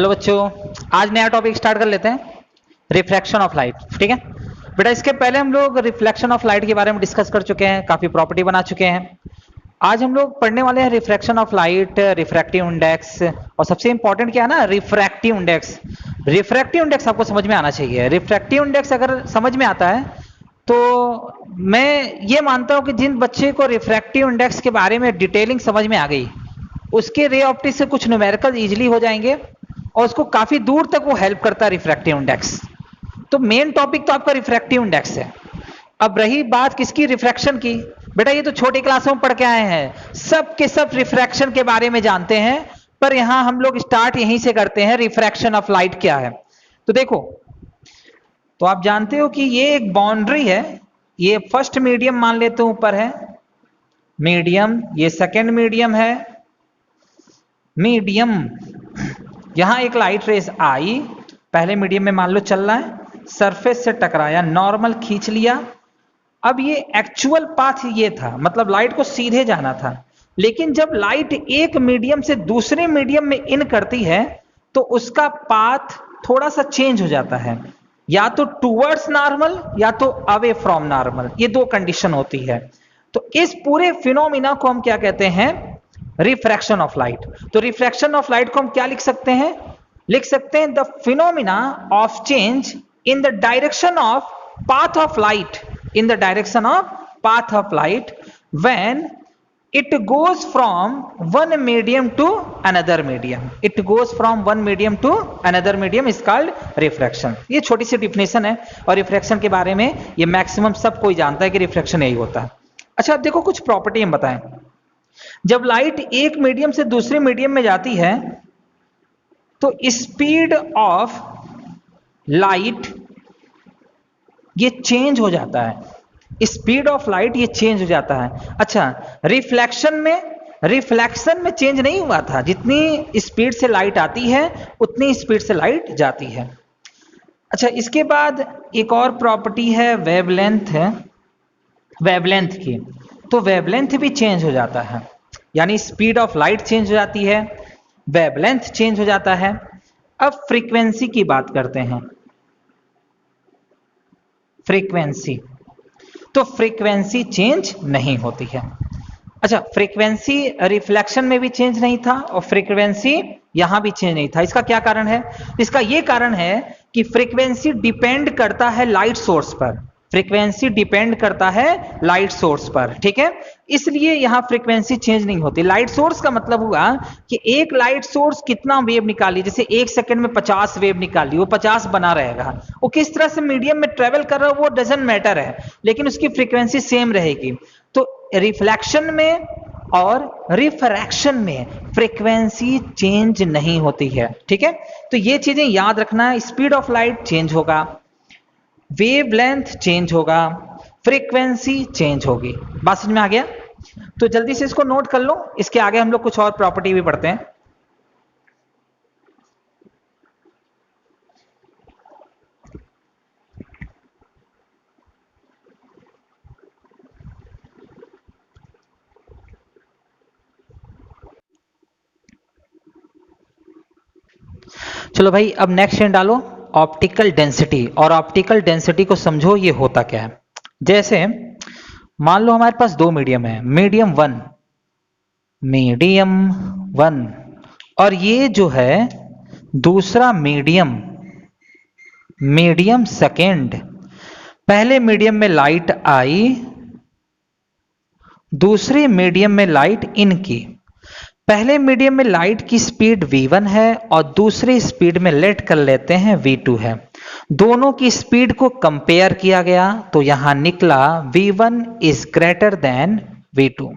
Hello बच्चों, आज नया टॉपिक स्टार्ट कर लेते हैं, रिफ्रैक्शन ऑफ लाइट। ठीक है बेटा, इसके पहले हम लोग रिफ्लेक्शन ऑफ लाइट के बारे में डिस्कस कर चुके हैं, काफी प्रॉपर्टी बना चुके हैं। आज हम लोग पढ़ने वाले हैं refraction of light, refractive index, और सबसे इंपॉर्टेंट क्या है ना, रिफ्रैक्टिव इंडेक्स। रिफ्रैक्टिव इंडेक्स आपको समझ में आना चाहिए। रिफ्रैक्टिव इंडेक्स अगर समझ में आता है तो मैं ये मानता हूं कि जिन बच्चे को रिफ्रैक्टिव इंडेक्स के बारे में डिटेलिंग समझ में आ गई, उसके रे ऑप्टिक्स से कुछ न्यूमेरिकल इजीली हो जाएंगे और उसको काफी दूर तक वो हेल्प करता है रिफ्रैक्टिव इंडेक्स। तो मेन टॉपिक तो आपका रिफ्रैक्टिव इंडेक्स है। अब रही बात किसकी, रिफ्रैक्शन की। बेटा ये तो छोटी क्लासों में पढ़ के आए हैं, सब के सब रिफ्रैक्शन के बारे में जानते हैं, पर यहां हम लोग स्टार्ट यहीं से करते हैं, रिफ्रैक्शन ऑफ लाइट क्या है। तो देखो, तो आप जानते हो कि ये एक बाउंड्री है, ये फर्स्ट मीडियम मान लेते हैं ऊपर है मीडियम, ये सेकेंड मीडियम है मीडियम। यहां एक लाइट रेस आई, पहले मीडियम में मान लो चल रहा है, सरफेस से टकराया, नॉर्मल खींच लिया। अब ये एक्चुअल पाथ ये था, मतलब लाइट को सीधे जाना था, लेकिन जब लाइट एक मीडियम से दूसरे मीडियम में इन करती है तो उसका पाथ थोड़ा सा चेंज हो जाता है, या तो टूवर्ड्स नॉर्मल या तो अवे फ्रॉम नॉर्मल, ये दो कंडीशन होती है। तो इस पूरे फिनोमिना को हम क्या कहते हैं, रिफ्रैक्शन ऑफ लाइट। तो रिफ्रैक्शन ऑफ लाइट को हम क्या लिख सकते हैं, लिख सकते हैं the phenomena of change in the direction of path of light, in the direction of path of light when it goes from one medium to another medium, it goes from one medium to another medium is called refraction। ये छोटी सी definition है और refraction के बारे में ये maximum सब कोई जानता है कि रिफ्रैक्शन यही होता है। अच्छा अब देखो, कुछ प्रॉपर्टी हम बताएं। जब लाइट एक मीडियम से दूसरे मीडियम में जाती है तो स्पीड ऑफ लाइट ये चेंज हो जाता है, स्पीड ऑफ लाइट ये चेंज हो जाता है। अच्छा, रिफ्लेक्शन में चेंज नहीं हुआ था, जितनी स्पीड से लाइट आती है उतनी स्पीड से लाइट जाती है। अच्छा, इसके बाद एक और प्रॉपर्टी है वेवलेंथ है, वेवलेंथ की। तो वेवलेंथ भी चेंज हो जाता है, यानी स्पीड ऑफ लाइट चेंज हो जाती है, वेवलेंथ चेंज हो जाता है। अब फ्रीक्वेंसी की बात करते हैं, फ्रीक्वेंसी। तो फ्रीक्वेंसी चेंज नहीं होती है। अच्छा, फ्रीक्वेंसी रिफ्लेक्शन में भी चेंज नहीं था और फ्रीक्वेंसी यहां भी चेंज नहीं था। इसका क्या कारण है, इसका यह कारण है कि फ्रीक्वेंसी डिपेंड करता है लाइट सोर्स पर, फ्रीक्वेंसी डिपेंड करता है लाइट सोर्स पर। ठीक है, इसलिए यहां फ्रीक्वेंसी चेंज नहीं होती। लाइट सोर्स का मतलब हुआ कि एक लाइट सोर्स कितना वेव निकाली, जैसे एक सेकंड में 50 वेव निकाली, वो 50 बना रहेगा। वो किस तरह से मीडियम में ट्रेवल कर रहा है वो डजंट मैटर है, लेकिन उसकी फ्रीक्वेंसी सेम रहेगी। तो रिफ्लेक्शन में और रिफ्रैक्शन में फ्रीक्वेंसी चेंज नहीं होती है। ठीक है, तो ये चीजें याद रखना, स्पीड ऑफ लाइट चेंज होगा, वेवलेंथ चेंज होगा, फ्रीक्वेंसी चेंज होगी। बात समझ में आ गया? तो जल्दी से इसको नोट कर लो, इसके आगे हम लोग कुछ और प्रॉपर्टी भी पढ़ते हैं। चलो भाई, अब नेक्स्ट डालो, ऑप्टिकल डेंसिटी। और ऑप्टिकल डेंसिटी को समझो, ये होता क्या है। जैसे मान लो हमारे पास दो मीडियम है, मीडियम वन, और ये जो है दूसरा मीडियम, मीडियम सेकेंड। पहले मीडियम में लाइट आई, दूसरे मीडियम में लाइट इन की। पहले मीडियम में लाइट की स्पीड v1 है और दूसरी स्पीड में लेट कर लेते हैं v2 है। दोनों की स्पीड को कंपेयर किया गया तो यहां निकला v1 is greater than v2,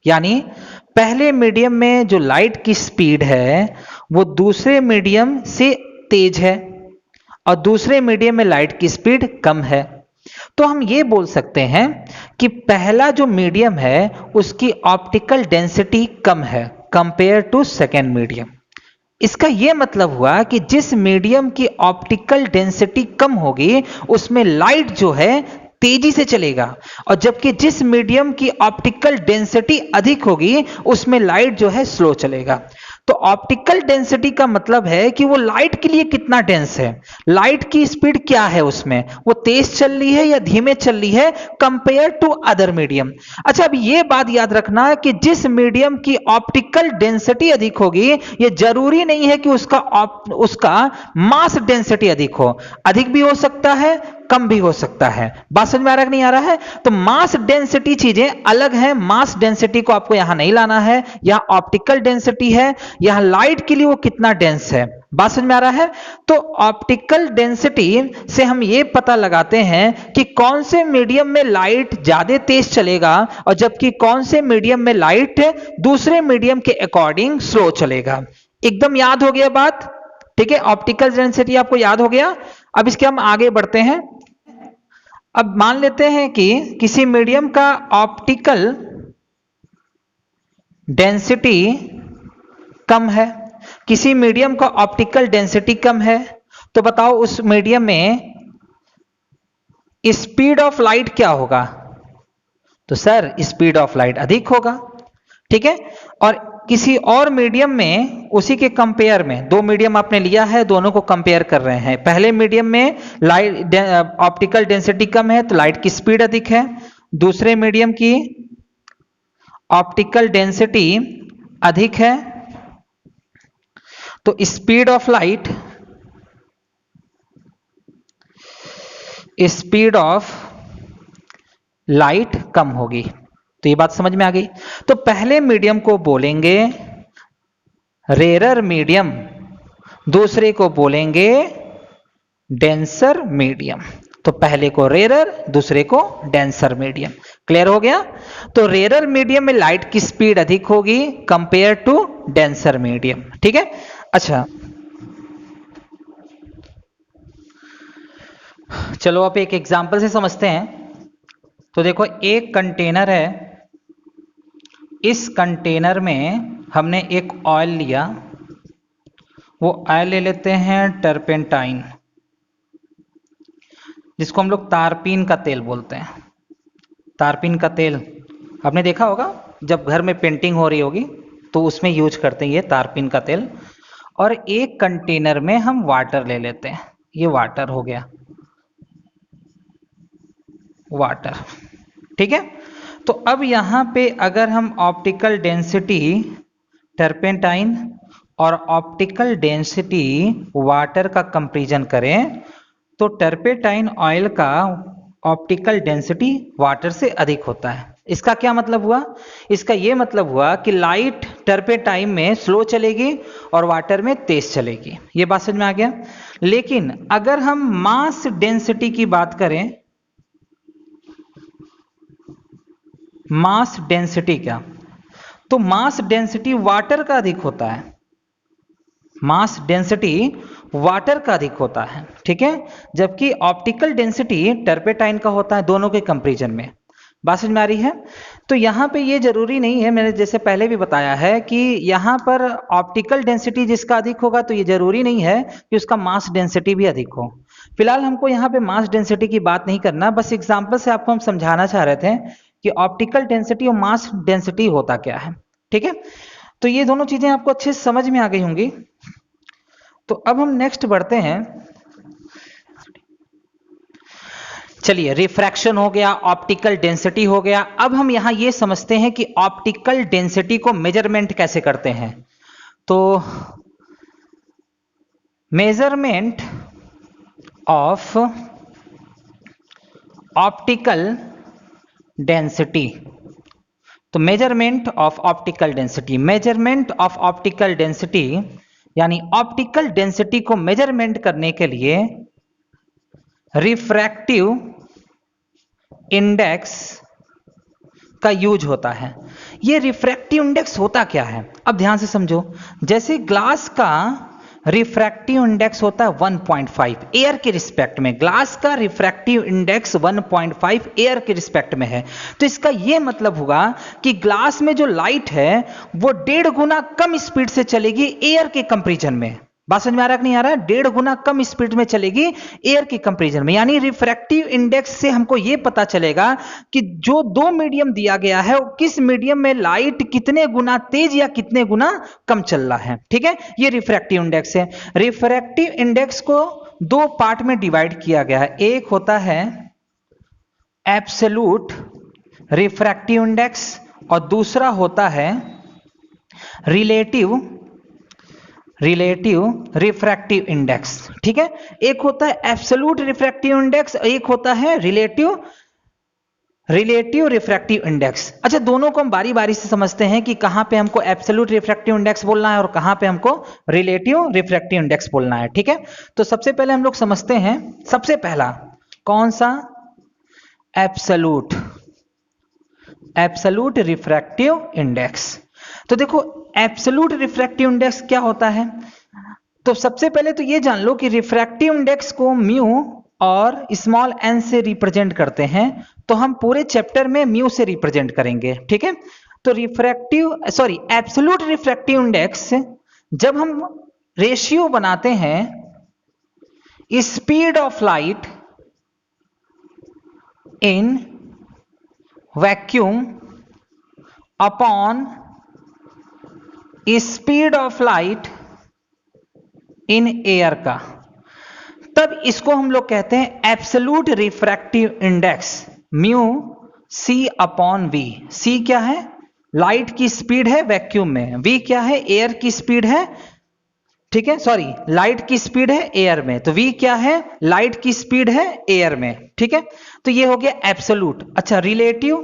यानी पहले मीडियम में जो लाइट की स्पीड है वो दूसरे मीडियम से तेज है और दूसरे मीडियम में लाइट की स्पीड कम है। तो हम ये बोल सकते हैं कि पहला जो मीडियम है उसकी ऑप्टिकल डेंसिटी कम है कंपेयर टू सेकेंड मीडियम। इसका यह मतलब हुआ कि जिस मीडियम की ऑप्टिकल डेंसिटी कम होगी उसमें लाइट जो है तेजी से चलेगा, और जबकि जिस मीडियम की ऑप्टिकल डेंसिटी अधिक होगी उसमें लाइट जो है स्लो चलेगा। तो ऑप्टिकल डेंसिटी का मतलब है कि वो लाइट के लिए कितना डेंस है, लाइट की स्पीड क्या है उसमें, वो तेज चल रही है या धीमे चल रही है कंपेयर टू अदर मीडियम। अच्छा, अब ये बात याद रखना कि जिस मीडियम की ऑप्टिकल डेंसिटी अधिक होगी, ये जरूरी नहीं है कि उसका मास डेंसिटी अधिक हो, अधिक भी हो सकता है, कम भी हो सकता है। बात समझ में आ रहा है कि नहीं आ रहा है? तो मास डेंसिटी चीजें अलग हैं, मास डेंसिटी को आपको यहां नहीं लाना है, यहां ऑप्टिकल डेंसिटी है, यहां लाइट के लिए वो कितना डेंस है। बात समझ में आ रहा है? तो ऑप्टिकल डेंसिटी से हम ये पता लगाते हैं कि कौन से मीडियम में लाइट ज्यादा तेज चलेगा और जबकि कौन से मीडियम में लाइट दूसरे मीडियम के अकॉर्डिंग स्लो चलेगा। एकदम याद हो गया बात? ठीक है, ऑप्टिकल डेंसिटी आपको याद हो गया। अब इसके हम आगे बढ़ते हैं। अब मान लेते हैं कि किसी मीडियम का ऑप्टिकल डेंसिटी कम है, किसी मीडियम का ऑप्टिकल डेंसिटी कम है, तो बताओ उस मीडियम में स्पीड ऑफ लाइट क्या होगा? तो सर स्पीड ऑफ लाइट अधिक होगा। ठीक है, और किसी और मीडियम में उसी के कंपेयर में, दो मीडियम आपने लिया है, दोनों को कंपेयर कर रहे हैं। पहले मीडियम में लाइट ऑप्टिकल डेंसिटी कम है तो लाइट की स्पीड अधिक है, दूसरे मीडियम की ऑप्टिकल डेंसिटी अधिक है तो स्पीड ऑफ लाइट कम होगी। तो ये बात समझ में आ गई। तो पहले मीडियम को बोलेंगे रेरर मीडियम, दूसरे को बोलेंगे डेंसर मीडियम। तो पहले को रेरर, दूसरे को डेंसर मीडियम। क्लियर हो गया? तो रेरर मीडियम में लाइट की स्पीड अधिक होगी कंपेयर टू डेंसर मीडियम। ठीक है, अच्छा चलो आप एक एग्जांपल से समझते हैं। तो देखो, एक कंटेनर है, इस कंटेनर में हमने एक ऑयल लिया, वो ऑयल ले लेते हैं टर्पेंटाइन, जिसको हम लोग तारपीन का तेल बोलते हैं। तारपीन का तेल आपने देखा होगा, जब घर में पेंटिंग हो रही होगी तो उसमें यूज करते हैं ये तारपीन का तेल। और एक कंटेनर में हम वाटर ले लेते हैं, ये वाटर हो गया, वाटर। ठीक है, तो अब यहां पे अगर हम ऑप्टिकल डेंसिटी टर्पेंटाइन और ऑप्टिकल डेंसिटी वाटर का कंपैरिजन करें तो टर्पेंटाइन ऑयल का ऑप्टिकल डेंसिटी वाटर से अधिक होता है। इसका क्या मतलब हुआ? इसका यह मतलब हुआ कि लाइट टर्पेंटाइन में स्लो चलेगी और वाटर में तेज चलेगी। यह बात समझ में आ गया। लेकिन अगर हम मास डेंसिटी की बात करें, मास डेंसिटी क्या, तो मास डेंसिटी वाटर का अधिक होता है, मास डेंसिटी वाटर का अधिक होता है। ठीक है, जबकि ऑप्टिकल डेंसिटी टर्पेंटाइन का होता है, दोनों के कंपैरिजन में। बात समझ में आ रही है? तो यहां पे ये जरूरी नहीं है, मैंने जैसे पहले भी बताया है कि यहां पर ऑप्टिकल डेंसिटी जिसका अधिक होगा तो ये जरूरी नहीं है कि उसका मास डेंसिटी भी अधिक हो। फिलहाल हमको यहाँ पे मास डेंसिटी की बात नहीं करना, बस एग्जाम्पल से आपको हम समझाना चाह रहे थे कि ऑप्टिकल डेंसिटी और मास डेंसिटी होता क्या है। ठीक है, तो ये दोनों चीजें आपको अच्छे से समझ में आ गई होंगी। तो अब हम नेक्स्ट बढ़ते हैं। चलिए, रिफ्रैक्शन हो गया, ऑप्टिकल डेंसिटी हो गया। अब हम यहां ये समझते हैं कि ऑप्टिकल डेंसिटी को मेजरमेंट कैसे करते हैं। तो मेजरमेंट ऑफ ऑप्टिकल डेंसिटी, तो measurement of optical density, measurement of optical density यानी ऑप्टिकल डेंसिटी को मेजरमेंट करने के लिए रिफ्रैक्टिव इंडेक्स का यूज होता है। ये रिफ्रैक्टिव इंडेक्स होता क्या है, अब ध्यान से समझो। जैसे ग्लास का रिफ्रैक्टिव इंडेक्स होता है 1.5 एयर के रिस्पेक्ट में, ग्लास का रिफ्रैक्टिव इंडेक्स 1.5 एयर के रिस्पेक्ट में है। तो इसका यह मतलब होगा कि ग्लास में जो लाइट है वो 1.5 गुना कम स्पीड से चलेगी एयर के कंपैरिजन में। बात समझ में आ रहा है कि नहीं आ रहा है? 1.5 गुना कम स्पीड में चलेगी एयर की कंपैरिजन में। यानी रिफ्रैक्टिव इंडेक्स से हमको यह पता चलेगा कि जो दो मीडियम दिया गया है किस मीडियम में लाइट कितने गुना तेज या कितने गुना कम चल रहा है। ठीक है, ये रिफ्रैक्टिव इंडेक्स है। रिफ्रैक्टिव इंडेक्स को दो पार्ट में डिवाइड किया गया है। एक होता है एब्सोल्यूट रिफ्रैक्टिव इंडेक्स और दूसरा होता है रिलेटिव रिफ्रैक्टिव इंडेक्स। ठीक है, एक होता है एब्सोल्यूट रिफ्रैक्टिव इंडेक्स, एक होता है रिलेटिव रिफ्रैक्टिव इंडेक्स। अच्छा, दोनों को हम बारी बारी से समझते हैं कि कहां पे हमको एब्सोल्यूट रिफ्रैक्टिव इंडेक्स बोलना है और कहां पे हमको रिलेटिव रिफ्रैक्टिव इंडेक्स बोलना है। ठीक है, तो सबसे पहले हम लोग समझते हैं, सबसे पहला कौन सा? Absolute refractive index. तो देखो एब्सोल्यूट रिफ्रैक्टिव इंडेक्स क्या होता है? तो सबसे पहले तो ये जान लो कि रिफ्रैक्टिव इंडेक्स को म्यू और स्मॉल n से रिप्रेजेंट करते हैं, तो हम पूरे चैप्टर में म्यू से रिप्रेजेंट करेंगे। ठीक है, तो एब्सोल्यूट रिफ्रैक्टिव इंडेक्स जब हम रेशियो बनाते हैं speed of light in vacuum upon speed of light in air का, तब इसको हम लोग कहते हैं absolute refractive index mu C upon V. C क्या है? लाइट की स्पीड है वैक्यूम में। वी क्या है? एयर की स्पीड है। ठीक है, लाइट की स्पीड है एयर में, तो वी क्या है? लाइट की स्पीड है एयर में। ठीक है, तो ये हो गया एब्सोल्यूट। अच्छा, रिलेटिव,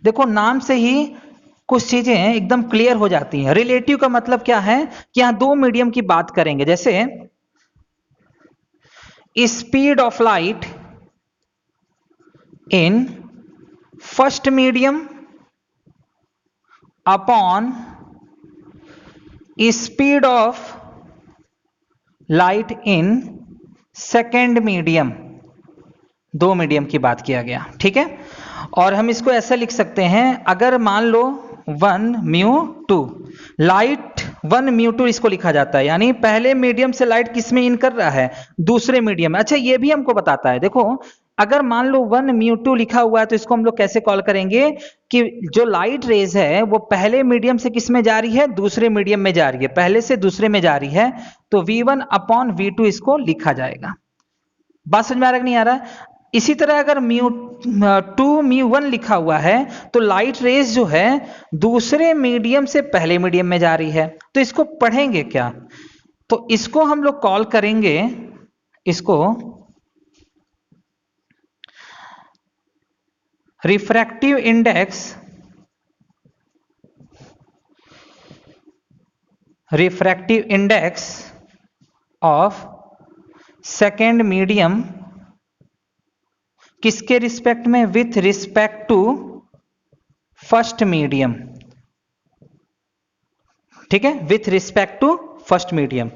देखो नाम से ही कुछ चीजें एकदम क्लियर हो जाती हैं। रिलेटिव का मतलब क्या है कि यहां दो मीडियम की बात करेंगे, जैसे speed of light in first medium upon speed of light in second medium, दो मीडियम की बात किया गया। ठीक है, और हम इसको ऐसा लिख सकते हैं, अगर मान लो 1 म्यू 2, लाइट 1 म्यू 2 इसको लिखा जाता है, यानी पहले मीडियम से लाइट किस में इन कर रहा है? दूसरे मीडियम में। अच्छा, ये भी हमको बताता है, देखो अगर मान लो 1 म्यू 2 लिखा हुआ है तो इसको हम लोग कैसे कॉल करेंगे कि जो लाइट रेज है वो पहले मीडियम से किस में जा रही है? दूसरे मीडियम में जा रही है, पहले से दूसरे में जा रही है, तो V1 अपॉन V2 इसको लिखा जाएगा। बात समझ में आ रहा है कि नहीं आ रहा है? इसी तरह अगर म्यू 2 म्यू 1 लिखा हुआ है तो लाइट रेज जो है दूसरे मीडियम से पहले मीडियम में जा रही है, तो इसको पढ़ेंगे क्या? तो इसको हम लोग कॉल करेंगे, इसको refractive index of second medium, किसके रिस्पेक्ट में? With respect to first medium. ठीक है, with respect to first medium.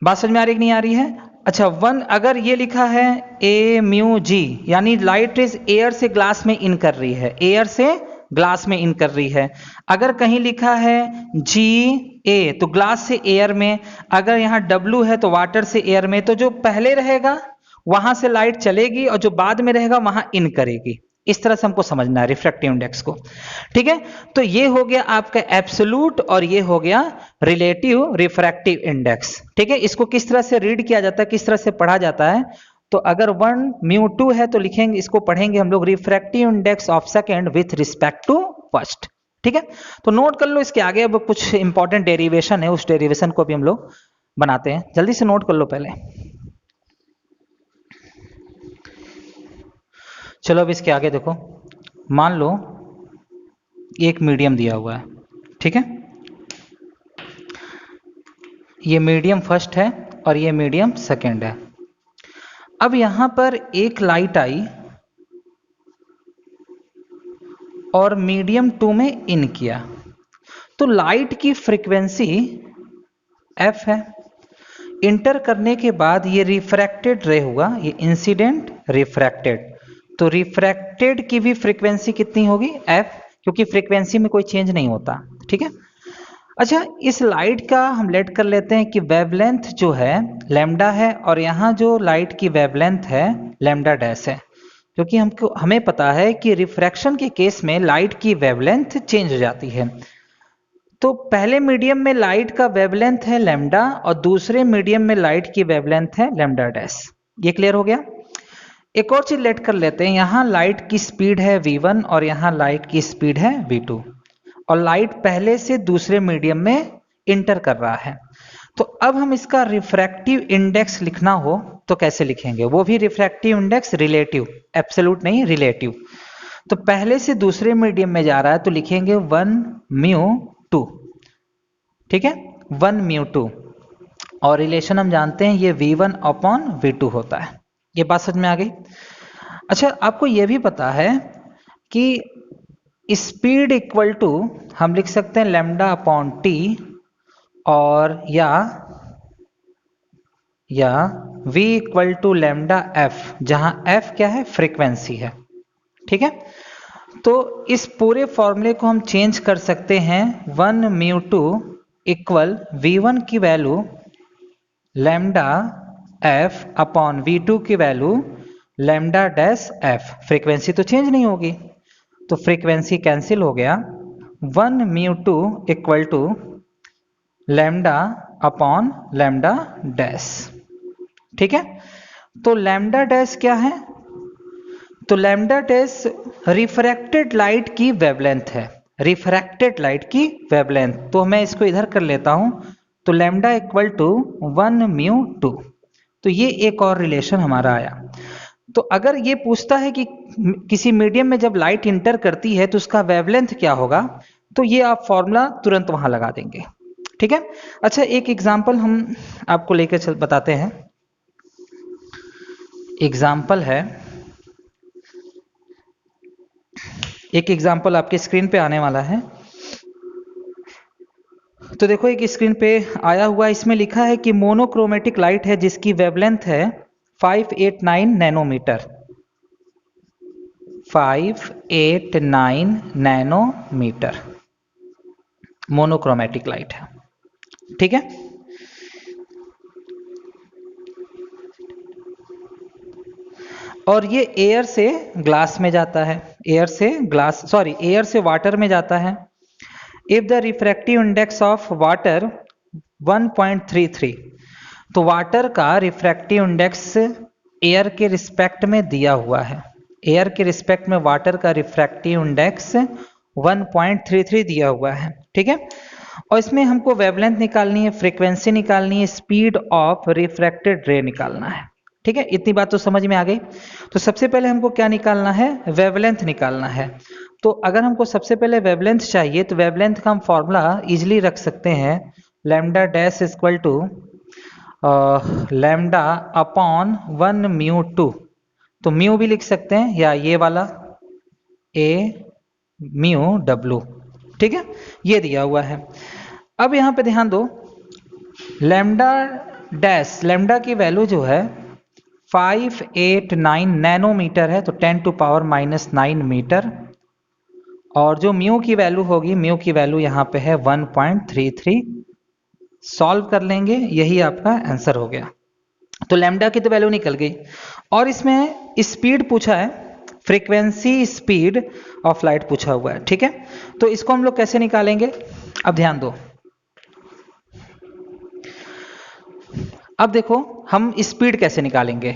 बात समझ में आ रही कि नहीं आ रही है? अच्छा, 1 अगर ये लिखा है ए म्यू जी, यानी लाइट रेज एयर से ग्लास में इन कर रही है, एयर से ग्लास में इन कर रही है। अगर कहीं लिखा है जी ए तो ग्लास से एयर में, अगर यहां डब्ल्यू है तो वाटर से एयर में, तो जो पहले रहेगा वहां से लाइट चलेगी और जो बाद में रहेगा वहां इन करेगी। इस तरह से हमको समझना है रिफ्रैक्टिव इंडेक्स को। ठीक है, तो ये हो गया आपका एब्सोल्यूट और ये हो गया रिलेटिव रिफ्रैक्टिव इंडेक्स। ठीक है, इसको किस तरह से रीड किया जाता है, किस तरह से पढ़ा जाता है? तो अगर 1 म्यू 2 है तो लिखेंगे, इसको पढ़ेंगे हम लोग refractive index of second with respect to first. ठीक है, तो नोट कर लो, इसके आगे अब कुछ इंपॉर्टेंट डेरिवेशन है, उस डेरिवेशन को भी हम लोग बनाते हैं। जल्दी से नोट कर लो पहले। चलो अब इसके आगे देखो, मान लो एक मीडियम दिया हुआ है। ठीक है, ये मीडियम फर्स्ट है और ये मीडियम सेकंड है। अब यहां पर एक लाइट आई और मीडियम 2 में इन किया, तो लाइट की फ्रीक्वेंसी f है। इंटर करने के बाद ये रिफ्रैक्टेड रे हुआ, ये इंसिडेंट रिफ्रैक्टेड, तो रिफ्रैक्टेड की भी फ्रीक्वेंसी कितनी होगी? f, क्योंकि फ्रीक्वेंसी में कोई चेंज नहीं होता। ठीक है, अच्छा, इस लाइट का हम लेट कर लेते हैं कि वेवलेंथ जो है लैम्डा है और यहाँ जो लाइट की वेवलेंथ है लैम्डा डैश है, क्योंकि हमें पता है कि रिफ्रैक्शन के केस में लाइट की वेवलेंथ चेंज हो जाती है। तो पहले मीडियम में लाइट का वेवलेंथ है लैम्डा और दूसरे मीडियम में लाइट की वेवलेंथ है लैम्डा डैश। ये क्लियर हो गया। एक और चीज लेट कर लेते हैं, यहाँ लाइट की स्पीड है v1 और यहाँ लाइट की स्पीड है v2 और लाइट पहले से दूसरे मीडियम में इंटर कर रहा है। तो अब हम इसका रिफ्रैक्टिव इंडेक्स लिखना हो तो कैसे लिखेंगे, वो भी रिफ्रैक्टिव इंडेक्स रिलेटिव, एब्सोल्यूट नहीं रिलेटिव। तो पहले से दूसरे मीडियम में जा रहा है तो लिखेंगे 1μ2, ठीक है, 1μ2 और रिलेशन हम जानते हैं ये v1/v2 होता है। ये बात समझ में आ गई। अच्छा, आपको ये भी पता है कि स्पीड इक्वल टू हम लिख सकते हैं λ/t और या v इक्वल टू λf, जहां f क्या है, फ्रीक्वेंसी है, ठीक है। तो इस पूरे फॉर्मूले को हम चेंज कर सकते हैं 1μ2 इक्वल v1 की वैल्यू λf/v2 की वैल्यू λ-f। फ्रीक्वेंसी तो चेंज नहीं होगी तो फ्रीक्वेंसी कैंसिल हो गया, 1μ2 इक्वल टू λ/λ-, ठीक है। तो λ' क्या है, तो λ' रिफ्रैक्टेड लाइट की वेवलेंथ है, रिफ्रैक्टेड लाइट की वेवलेंथ। तो मैं इसको इधर कर लेता हूं, तो λ इक्वल टू 1μ2। तो ये एक और रिलेशन हमारा आया। तो अगर ये पूछता है कि किसी मीडियम में जब लाइट इंटर करती है तो उसका वेवलेंथ क्या होगा, तो ये आप फॉर्मूला तुरंत वहां लगा देंगे, ठीक है। अच्छा, एक एग्जांपल हम आपको लेकर बताते हैं। एग्जाम्पल है, एक एग्जाम्पल आपके स्क्रीन पे आने वाला है। तो देखो एक स्क्रीन पे आया हुआ, इसमें लिखा है कि मोनोक्रोमेटिक लाइट है जिसकी वेवलेंथ है 589 नैनोमीटर, 589 नैनोमीटर मोनोक्रोमेटिक लाइट है, ठीक है। और ये एयर से ग्लास में जाता है, एयर से वाटर में जाता है। If the refractive index of water 1.33, तो वाटर का रिफ्रैक्टिव इंडेक्स एयर के रिस्पेक्ट में दिया हुआ है, एयर के रिस्पेक्ट में वाटर का रिफ्रैक्टिव इंडेक्स 1.33 दिया हुआ है, ठीक है। और इसमें हमको वेवलेंथ निकालनी है, फ्रीक्वेंसी निकालनी है, स्पीड ऑफ रिफ्रैक्टेड रे निकालना है, ठीक है। इतनी बात तो समझ में आ गई। तो सबसे पहले हमको क्या निकालना है, वेवलेंथ निकालना है। तो अगर हमको सबसे पहले वेवलेंथ चाहिए तो वेवलेंथ का हम फॉर्मूला इजीली रख सकते हैं, λ' इक्वल टू λ/1μ2। तो म्यू भी लिख सकते हैं या ये वाला a/μw, ठीक है, ये दिया हुआ है। अब यहां पे ध्यान दो, λ' की वैल्यू जो है 589 नैनोमीटर है, तो 10⁻⁹ मीटर, और जो म्यू की वैल्यू होगी, म्यू की वैल्यू यहाँ पे है 1.33। सॉल्व कर लेंगे, यही आपका आंसर हो गया। तो लैम्डा की तो वैल्यू निकल गई। और इसमें स्पीड पूछा है, फ्रीक्वेंसी स्पीड ऑफ लाइट पूछा हुआ है, ठीक है। तो इसको हम लोग कैसे निकालेंगे, अब ध्यान दो। अब देखो हम स्पीड कैसे निकालेंगे,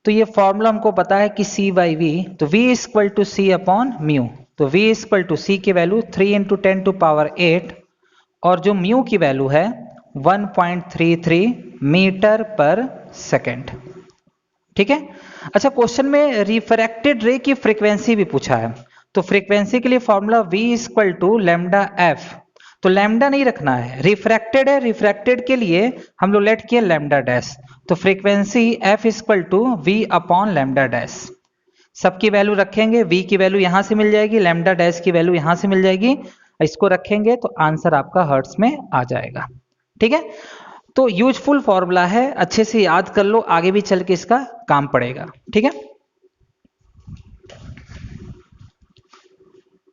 तो ये फॉर्मूला हमको पता है कि c/v, तो v इक्वल टू c/μ। तो v इक्वल टू c की वैल्यू 3 × 10⁸ और जो म्यू की वैल्यू है 1.33 मीटर पर सेकेंड, ठीक है। अच्छा, क्वेश्चन में रिफ्रैक्टेड रे की फ्रीक्वेंसी भी पूछा है, तो फ्रीक्वेंसी के लिए formula v equal to λf। तो लैम्डा नहीं रखना है, रिफ्रैक्टेड है, रिफ्रैक्टेड के लिए हम लोग लेट किए λ'। तो frequency f equal to v/λ'। सबकी वैल्यू रखेंगे, v की वैल्यू यहां से मिल जाएगी, λ' की वैल्यू यहां से मिल जाएगी, इसको रखेंगे तो आंसर आपका हर्ट्ज में आ जाएगा, ठीक है। तो यूजफुल फॉर्मूला है, अच्छे से याद कर लो, आगे भी चल के इसका काम पड़ेगा, ठीक है।